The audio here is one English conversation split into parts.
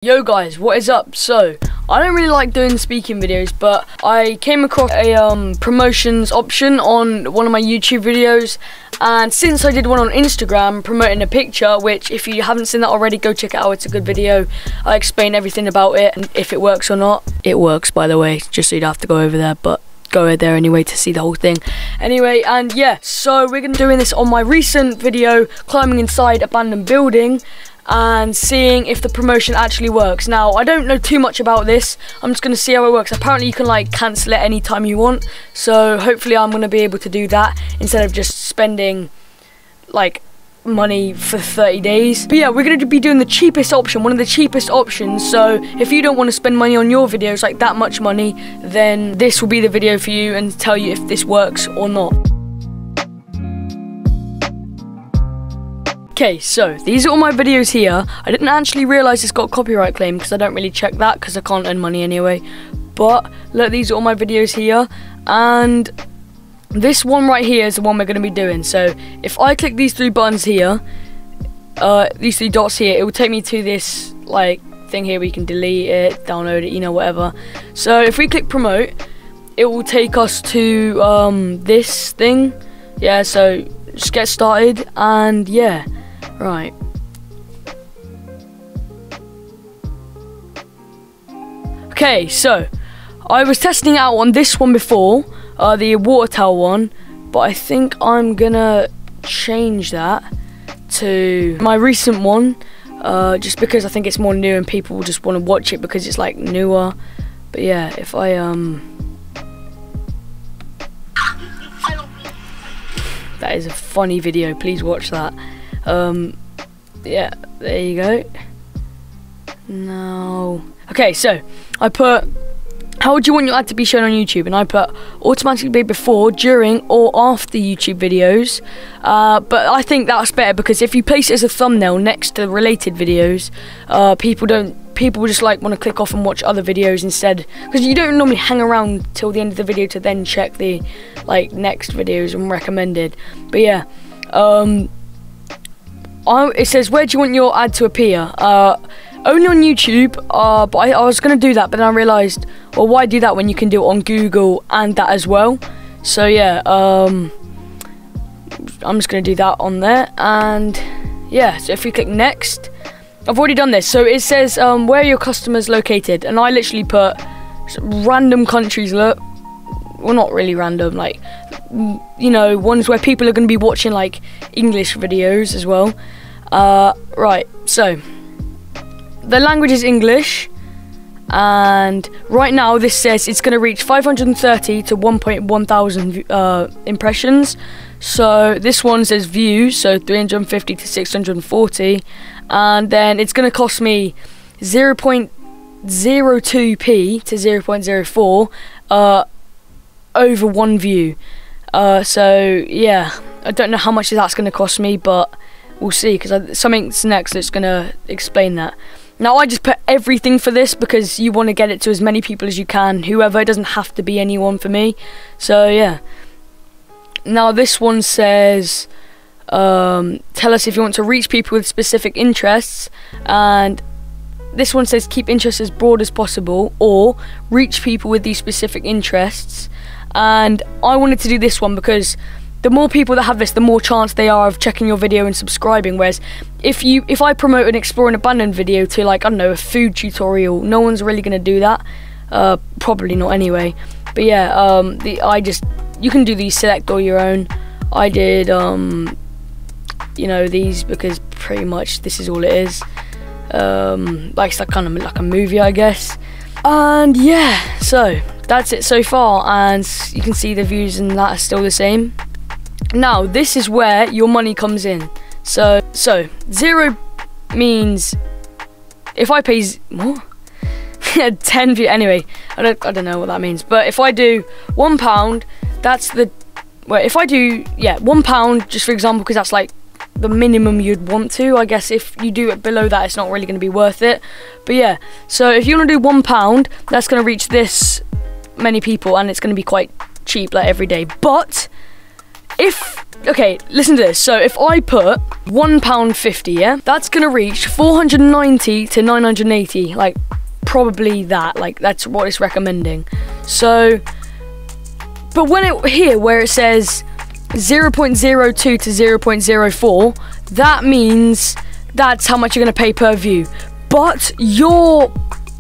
Yo guys, what is up? So, I don't really like doing speaking videos, but I came across a promotions option on one of my YouTube videos, and since I did one on Instagram promoting a picture, which if you haven't seen that already, go check it out, it's a good video. I explain everything about it and if it works or not. It works, by the way, just so you'd have to go over there, but go there anyway to see the whole thing. Anyway, and yeah, so we're gonna be doing this on my recent video, climbing inside abandoned building and seeing if the promotion actually works. Now, I don't know too much about this. I'm just going to see how it works. Apparently you can like cancel it anytime you want, so hopefully I'm going to be able to do that instead of just spending like money for 30 days. But yeah, we're going to be doing the cheapest option, one of the cheapest options. So if you don't want to spend money on your videos, like that much money, then this will be the video for you and tell you if this works or not. Okay, so these are all my videos here. I didn't actually realise it's got a copyright claim because I don't really check that because I can't earn money anyway. But look, these are all my videos here, and this one right here is the one we're going to be doing. So if I click these three buttons here, these three dots here, it will take me to this like thing here where you can delete it, download it, you know, whatever. So if we click promote, it will take us to this thing. Yeah, so just get started, and yeah. Right. Okay, so I was testing it out on this one before, the water tower one, but I think I'm gonna change that to my recent one, just because I think it's more new and people just want to watch it because it's like newer. But yeah, if I that is a funny video, please watch that. Yeah, there you go. No. Okay, so I put, how would you want your ad to be shown on YouTube? And I put automatically be before, during, or after YouTube videos. But I think that's better because if you place it as a thumbnail next to related videos, people just like want to click off and watch other videos instead, because you don't normally hang around till the end of the video to then check the like next videos and recommended. But yeah, it says, where do you want your ad to appear? Only on YouTube, but I was going to do that, but then I realised, well, why do that when you can do it on Google and that as well? So yeah, I'm just going to do that on there, and yeah, so if you click next, I've already done this. So it says, where are your customers located? And I literally put random countries, look. Well, not really random, like, you know, ones where people are going to be watching like English videos as well. Right, so the language is English, and right now this says it's going to reach 530 to 1.1 thousand impressions. So this one says views, so 350 to 640, and then it's going to cost me 0.02p to 0.04 over one view. So yeah, I don't know how much that's going to cost me, but we'll see, because something's next that's going to explain that. Now I just put everything for this because you want to get it to as many people as you can, whoever, it doesn't have to be anyone for me. So yeah. Now this one says, tell us if you want to reach people with specific interests, and this one says keep interests as broad as possible, or reach people with these specific interests. And I wanted to do this one because the more people that have this, the more chance they are of checking your video and subscribing. Whereas if I promote an explore an abandoned video to, like, I don't know, a food tutorial, no one's really gonna do that. Probably not anyway. But yeah, you can do these, select all your own. I did you know, these because pretty much this is all it is. Like it's like kind of like a movie, I guess. And yeah, so that's it so far, and you can see the views and that are still the same. Now this is where your money comes in. So 0 means if I pay what? 10 views. Anyway, I don't know what that means. But if I do £1, that's the, well, if I do, yeah, £1, just for example, because that's like the minimum you'd want to. I guess if you do it below that, it's not really going to be worth it. But yeah, so if you want to do £1, that's going to reach this many people, and it's going to be quite cheap, like every day. But Okay, listen to this. So if I put £1.50, yeah, that's gonna reach 490 to 980, like probably that, like that's what it's recommending. So, but when it here where it says 0.02 to 0.04, that means that's how much you're gonna pay per view. But your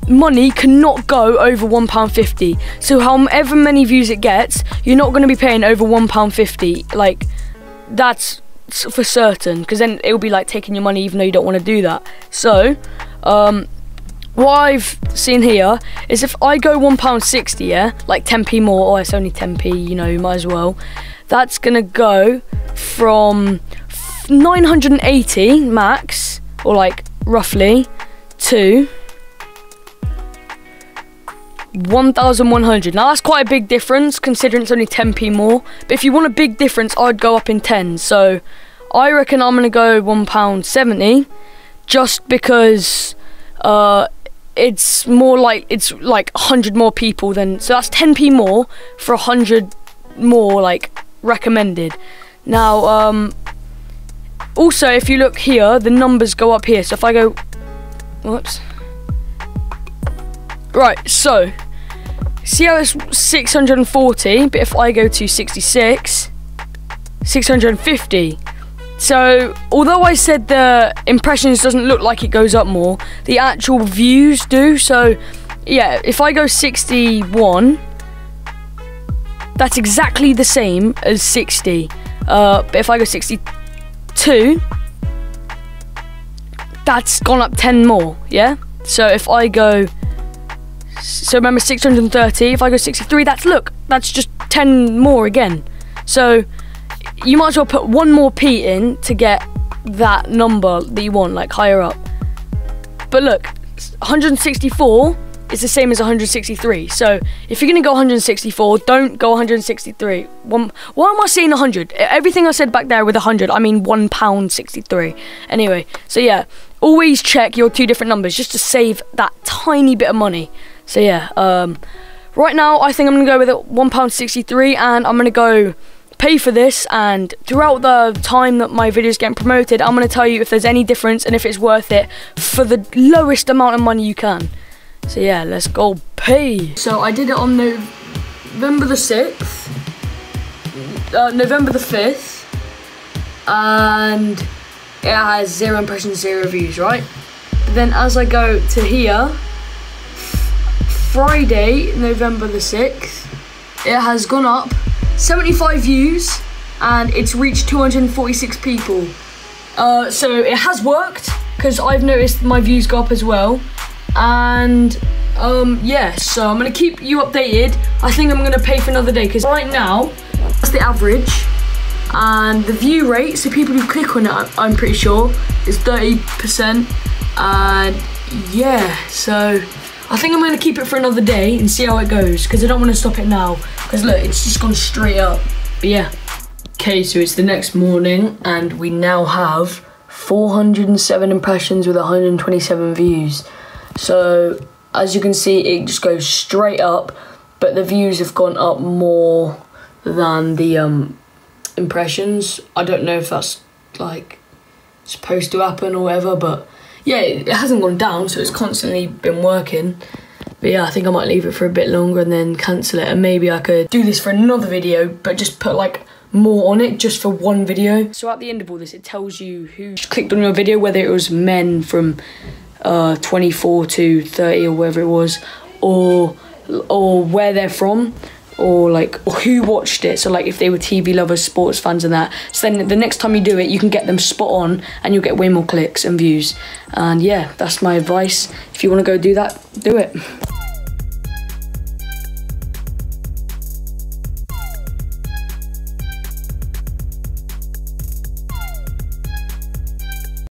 money cannot go over £1.50. So however many views it gets, you're not gonna be paying over £1.50. Like, that's for certain, because then it'll be like taking your money even though you don't want to do that. So what I've seen here is if I go £1.60, yeah, like 10p more, oh it's only 10p, you know, you might as well, that's gonna go from 980 max, or like roughly, to 1,100. Now that's quite a big difference considering it's only 10p more, but if you want a big difference, I'd go up in 10. So I reckon I'm gonna go £1.70, just because it's more like, it's like 100 more people than, so that's 10p more for 100 more like recommended. Now also if you look here, the numbers go up here. So if I go, whoops, right, so see how it's 640, but if I go to 66, 650. So although I said the impressions doesn't look like it goes up more, the actual views do. So yeah, if I go 61, that's exactly the same as 60. But if I go 62, that's gone up 10 more, yeah? So if I go, so remember 630, if I go 63, that's just 10 more again. So you might as well put one more p in to get that number that you want, like higher up. But look, 164 is the same as 163. So if you're gonna go 164, don't go 163. Why am I saying 100? Everything I said back there with 100, I mean £1.63. Anyway, so yeah, always check your two different numbers just to save that tiny bit of money. So yeah, right now I think I'm gonna go with £1.63, and I'm gonna go pay for this, and throughout the time that my videos getting promoted, I'm gonna tell you if there's any difference and if it's worth it for the lowest amount of money you can. So yeah, let's go pay. So I did it on November the 6th, November the 5th, and it has 0 impressions, 0 views, right? But then as I go to here, Friday, November the 6th, it has gone up 75 views and it's reached 246 people. So it has worked, because I've noticed my views go up as well. And yeah, so I'm gonna keep you updated. I think I'm gonna pay for another day, because right now that's the average, and the view rate, so people who click on it, I'm pretty sure, is 30%. And yeah, so I think I'm gonna keep it for another day and see how it goes, because I don't want to stop it now, because look, it's just gone straight up. But yeah, okay, so it's the next morning and we now have 407 impressions with 127 views. So as you can see, it just goes straight up, but the views have gone up more than the impressions. I don't know if that's like supposed to happen or whatever, but yeah, it hasn't gone down, so it's constantly been working. But yeah, I think I might leave it for a bit longer and then cancel it, and maybe I could do this for another video, but just put like more on it just for one video. So at the end of all this, it tells you who clicked on your video, whether it was men from 24 to 30 or whatever it was, or where they're from, or who watched it. So like if they were TV lovers, sports fans and that. So then the next time you do it, you can get them spot on and you'll get way more clicks and views. And yeah, that's my advice. If you want to go do that, do it.